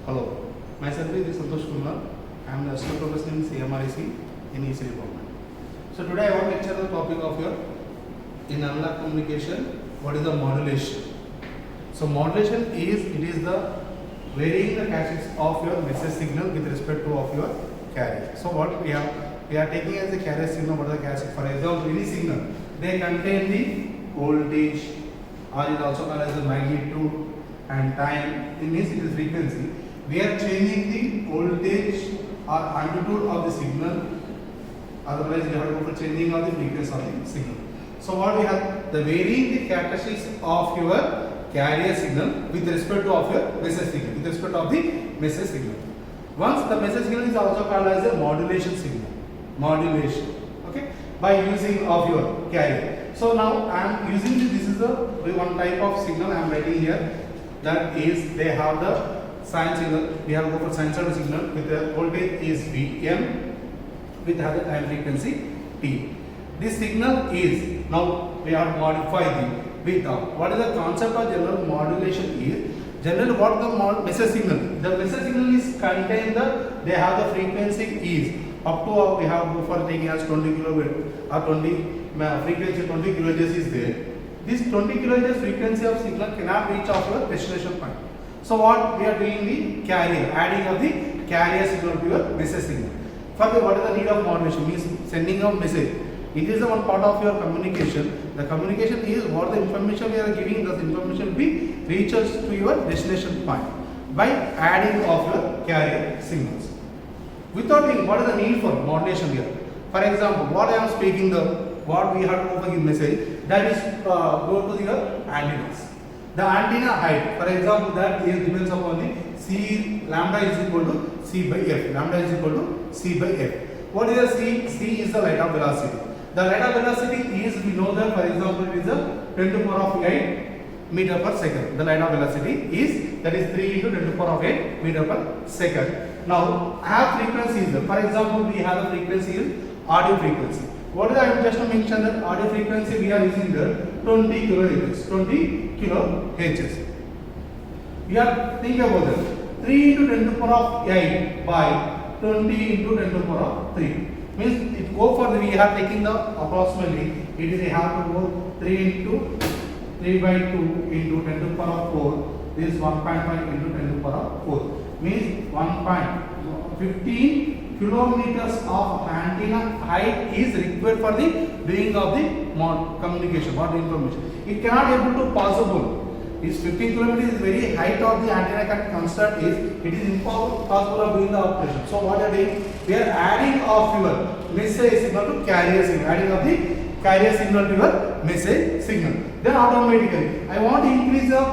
Hello, myself is Santosh Kumar. I am the assistant professor in CMRIC in EC department. So today I want to lecture the topic of your in analog communication. What is the modulation? So modulation is the varying the characteristics of your message signal with respect to of your carrier. So what we are taking as a carrier signal. What is the carrier? For example, any signal they contain the voltage, or it also called as the magnitude and time. It means it is frequency. We are changing the voltage or amplitude of the signal. Otherwise, we have to go for changing of the frequency of the signal. So what we have, the varying the characteristics of your carrier signal with respect to of your message signal. With respect of the message signal. Once the message signal is also called as a modulation signal. Modulation. Okay. By using of your carrier. So now I am using this is the one type of signal I am writing here. That is, they have the sine signal. We have to go for sinusoidal signal with the voltage is Vm with the time frequency T. This signal is, now we have to modify the with what is the concept of general modulation is. Generally, what the message signal? The message signal is contained they have the frequency is up to we have to go for taking as 20 kilobit or 20 frequency 20 kilohertz is there. This 20 kilohertz frequency of signal cannot reach of your destination point. So what we are doing the carrier, adding of the carrier signal to your message signal. Further, what is the need of modulation? Means sending of message. It is the one part of your communication. The communication is what the information we are giving. The information be reaches to your destination point by adding of your carrier signals. Without doing, what is the need for modulation here? For example, what I am speaking what we have to give message, that is go to your antennas. The antenna height, for example, that is depends upon the C lambda is equal to C by F. Lambda is equal to C by F. What is the C? C is the light of velocity. The light of velocity is, we know that, for example, it is a 10 to the power of 8 meter per second. The light of velocity is, that is 3 into 10 to the power of 8 meter per second. Now, have frequencies. For example, we have the frequency is audio frequency. What is I have just mentioned that audio frequency we are using the 20 kilohertz. 20 kilohertz. We are thinking about that. 3 into 10 to the power of 8 by 20 into 10 to the power of 3. Means it go for the, we are taking the approximately, it is, we have to go 3 into 3 by 2 into 10 to the power of 4. This is 1.5 into 10 to the power of 4. Means 1.15 kilometers of antenna height is required for the doing of the communication or the information. It cannot able to possible. This 15 kilometers is very height of the antenna can construct is, it is impossible of doing the operation. So what are they? We are adding of your message signal to carrier signal. Adding of the carrier signal to your message signal. Then automatically, I want to increase the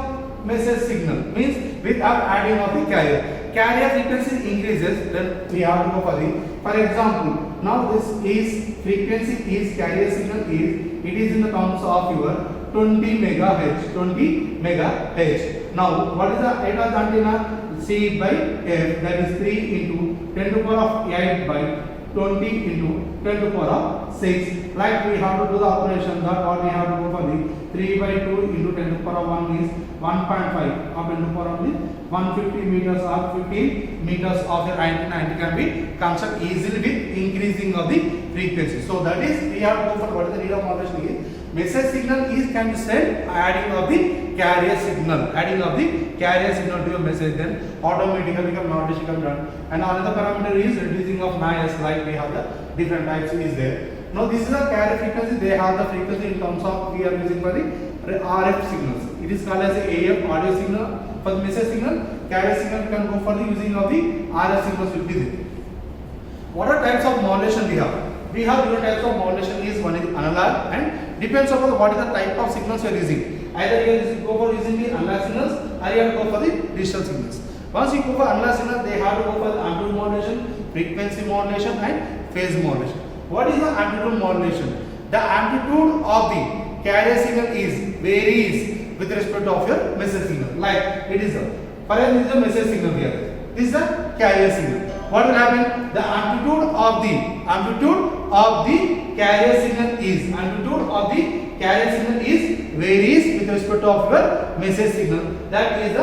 message signal. Means without adding of the carrier. Carrier frequency increases, then we have to go for the, for example, now this is frequency is carrier signal is, it is in the terms of your 20 megahertz. 20 megahertz. Now, what is the height of the antenna? C by F, that is 3 into 10 to the power of 8 by 20 into 10 to the power of 6. Like we have to do the operation, that what we have to go for the 3 by 2 into 10 to the power of 1 is 1.5 of 10 to the power of the 150 meters or 15 meters of your antenna can be constructed easily with increasing of the frequency. So that is, we have to go for what is the need of modulation is. Message signal is can be sent adding of the carrier signal. Adding of the carrier signal to your message, then automatically modulation can be done. And another parameter is reducing of noise, like we have the different types is there. Now this is the carrier frequency. They have the frequency in terms of we are using for the RF signals. It is called as the AF audio signal. For the message signal, carrier signal can go for the using of the RF signals will be there. What are types of modulation we have? We have different types of modulation. Is one is analog and depends upon what is the type of signals you are using. Either you go for using the analog signals or you have to go for the digital signals. Once you go for analog signal, they have to go for the amplitude modulation, frequency modulation and phase modulation. What is the amplitude modulation? The amplitude of the carrier signal is varies with respect of your message signal. Like it is for example, this is a message signal here. This is the carrier signal. What will happen? The amplitude of the carrier signal is varies with respect of your message signal. That is the